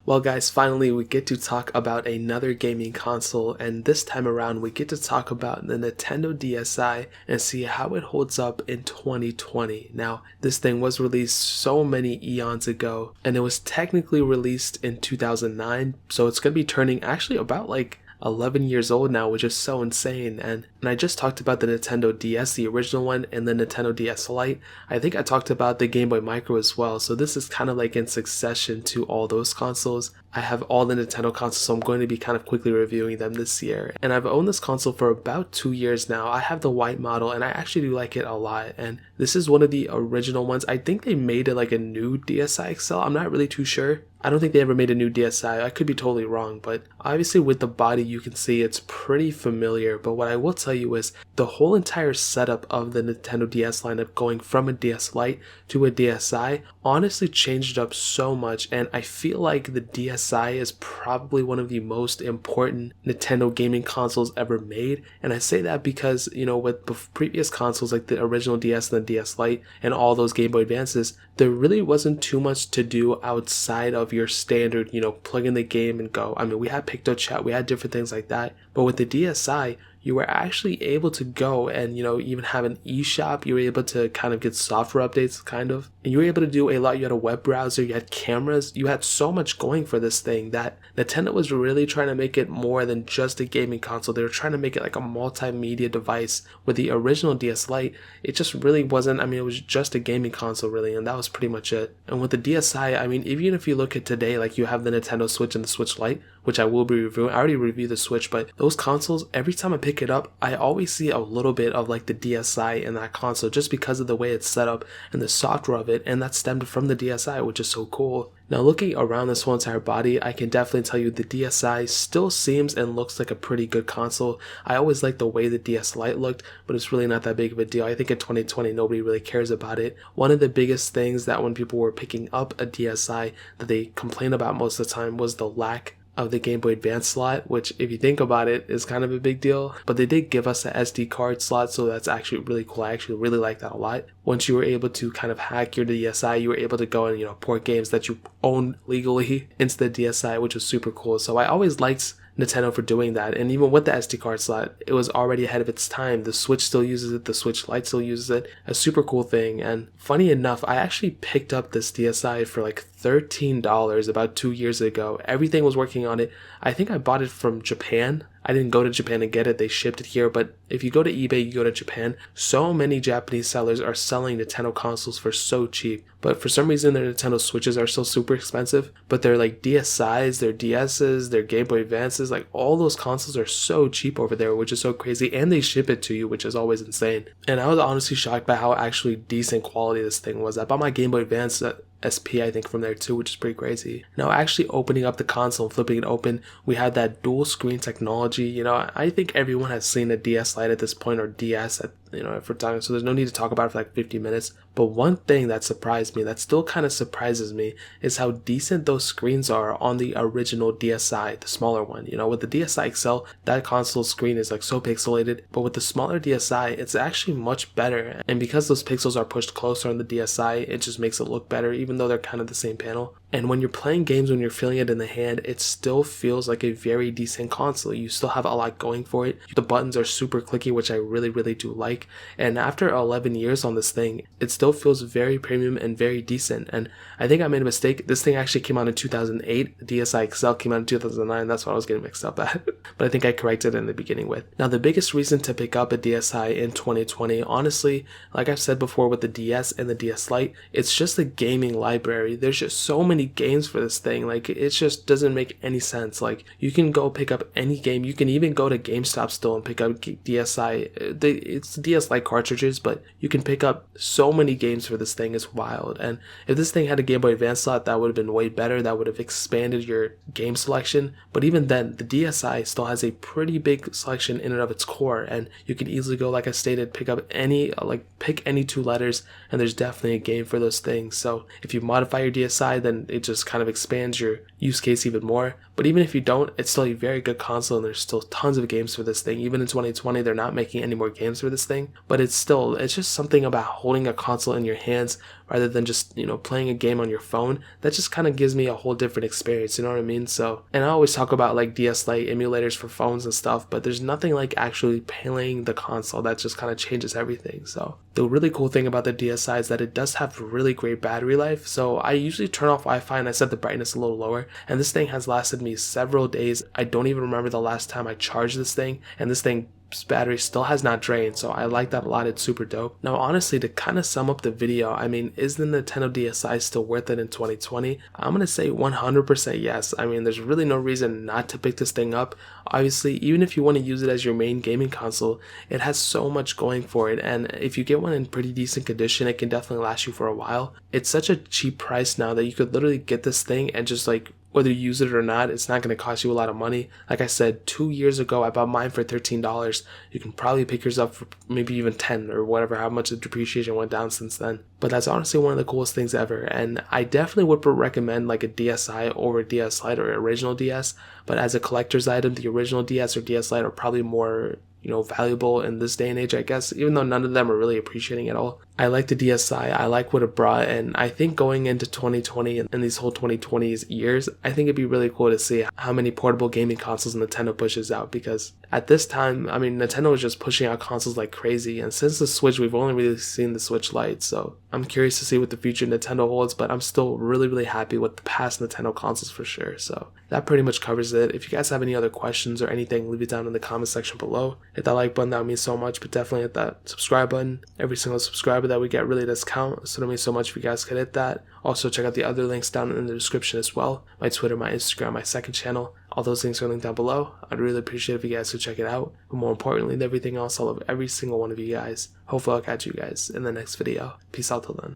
Well guys, finally we get to talk about another gaming console, and this time around we get to talk about the Nintendo DSi and see how it holds up in 2020. Now, this thing was released so many eons ago, and it was technically released in 2009, so it's going to be turning actually about like 11 years old now, which is so insane. And I just talked about the Nintendo DS, the original one, and the Nintendo DS Lite. I think I talked about the Game Boy Micro as well, so this is kind of like in succession to all those consoles. I have all the Nintendo consoles, so I'm going to be kind of quickly reviewing them this year. And I've owned this console for about 2 years now. I have the white model, and I actually do like it a lot. And this is one of the original ones. I think they made it like a new DSi XL. I'm not really too sure. I don't think they ever made a new DSi. I could be totally wrong, but obviously with the body you can see it's pretty familiar. But what I will tell you is the whole entire setup of the Nintendo DS lineup, going from a DS Lite to a DSi, honestly changed up so much. And I feel like the DSi is probably one of the most important Nintendo gaming consoles ever made. And I say that because, you know, with the previous consoles like the original DS and the DS Lite and all those Game Boy Advances, there really wasn't too much to do outside of your standard, you know, plug in the game and go. I mean, we had Picto Chat, we had different things like that. But with the DSi, you were actually able to go and, you know, even have an eShop. You were able to kind of get software updates, kind of. And you were able to do a lot. You had a web browser, you had cameras, you had so much going for this thing that Nintendo was really trying to make it more than just a gaming console. They were trying to make it like a multimedia device. With the original DS Lite, it just really wasn't. I mean, it was just a gaming console, really, and that was pretty much it. And with the DSi, I mean, even if you look at today, like you have the Nintendo Switch and the Switch Lite, which I will be reviewing. I already reviewed the Switch, but those consoles, every time I pick it up, I always see a little bit of like the DSi in that console just because of the way it's set up and the software of it, and that stemmed from the DSi, which is so cool. Now, looking around this whole entire body, I can definitely tell you the DSi still seems and looks like a pretty good console. I always liked the way the DS Lite looked, but it's really not that big of a deal. I think in 2020, nobody really cares about it. One of the biggest things that when people were picking up a DSi that they complained about most of the time was the lack of the Game Boy Advance slot, which if you think about it is kind of a big deal. But they did give us a SD card slot, so that's actually really cool. I actually really like that a lot. Once you were able to kind of hack your DSi, you were able to go and, you know, port games that you own legally into the DSi, which was super cool. So I always liked Nintendo for doing that. And even with the SD card slot, it was already ahead of its time. The Switch still uses it, the Switch Lite still uses it. A super cool thing. And funny enough, I actually picked up this DSi for like $13 about 2 years ago. Everything was working on it. I think I bought it from Japan. I didn't go to Japan to get it, they shipped it here, but if you go to eBay, you go to Japan, so many Japanese sellers are selling Nintendo consoles for so cheap. But for some reason, their Nintendo Switches are still super expensive, but they're like DSi's, their DS's, their Game Boy Advances, like all those consoles are so cheap over there, which is so crazy, and they ship it to you, which is always insane. And I was honestly shocked by how actually decent quality this thing was. I bought my Game Boy Advance SP, I think, from there too, which is pretty crazy. Now, actually opening up the console and flipping it open, we had that dual screen technology. You know, I think everyone has seen a DS Lite at this point, or DS at, you know, for time, so there's no need to talk about it for like 50 minutes. But one thing that surprised me, that still kind of surprises me, is how decent those screens are on the original DSi, the smaller one. You know, with the DSi XL, that console screen is like so pixelated, but with the smaller DSi, it's actually much better. And because those pixels are pushed closer on the DSi, it just makes it look better, even though they're kind of the same panel. And when you're playing games, when you're feeling it in the hand, it still feels like a very decent console. You still have a lot going for it. The buttons are super clicky, which I really, really do like. And after 11 years on this thing, it still feels very premium and very decent. And I think I made a mistake. This thing actually came out in 2008. The DSi XL came out in 2009. That's what I was getting mixed up at. But I think I corrected it in the beginning with. Now, the biggest reason to pick up a DSi in 2020, honestly, like I've said before with the DS and the DS Lite, it's just a gaming library. There's just so many games for this thing. Like, it just doesn't make any sense. Like, you can go pick up any game. You can even go to GameStop still and pick up DSi. It's DS Lite cartridges, but you can pick up so many games for this thing. It's wild. And if this thing had a Game Boy Advance slot, that would have been way better. That would have expanded your game selection. But even then, the DSi still has a pretty big selection in and of its core, and you can easily go, like I stated, pick up any, pick any 2 letters, and there's definitely a game for those things. So if you modify your DSi, then it just kind of expands your use case even more. But even if you don't, it's still a very good console, and there's still tons of games for this thing. Even in 2020, they're not making any more games for this thing, but it's just something about holding a console in your hands rather than just, playing a game on your phone. That just kind of gives me a whole different experience, you know what I mean? So, and I always talk about like DS Lite emulators for phones and stuff, but there's nothing like actually playing the console that just kind of changes everything. So the really cool thing about the DSi is that it does have really great battery life. So I usually turn off Wi-Fi and I set the brightness a little lower, and this thing has lasted me several days. I don't even remember the last time I charged this thing, and this thing's battery still has not drained, so I like that a lot. It's super dope. Now honestly, to kind of sum up the video, I mean, is the Nintendo DSi still worth it in 2020? I'm gonna say 100% yes. I mean, there's really no reason not to pick this thing up. Obviously, even if you want to use it as your main gaming console, it has so much going for it, and if you get one in pretty decent condition, it can definitely last you for a while. It's such a cheap price now that you could literally get this thing and just like, whether you use it or not, it's not going to cost you a lot of money. Like I said, 2 years ago, I bought mine for $13. You can probably pick yours up for maybe even 10 or whatever, how much the depreciation went down since then. But that's honestly one of the coolest things ever. And I definitely would recommend like a DSi over a DS Lite or original DS. But as a collector's item, the original DS or DS Lite are probably more valuable in this day and age, I guess, even though none of them are really appreciating at all. I like the DSi, I like what it brought, and I think going into 2020 and these whole 2020s years, I think it'd be really cool to see how many portable gaming consoles Nintendo pushes out, because at this time, I mean, Nintendo is just pushing out consoles like crazy, and since the Switch, we've only really seen the Switch Lite, so I'm curious to see what the future Nintendo holds, but I'm still really happy with the past Nintendo consoles for sure. So that pretty much covers it. If you guys have any other questions or anything, leave it down in the comment section below. Hit that like button, that would mean so much, but definitely hit that subscribe button. Every single subscriber that we get really does count, so it means so much if you guys could hit that. Also check out the other links down in the description as well. My Twitter, my Instagram, my second channel. All those links are linked down below. I'd really appreciate if you guys could check it out. But more importantly than everything else, I love every single one of you guys. Hopefully I'll catch you guys in the next video. Peace out till then.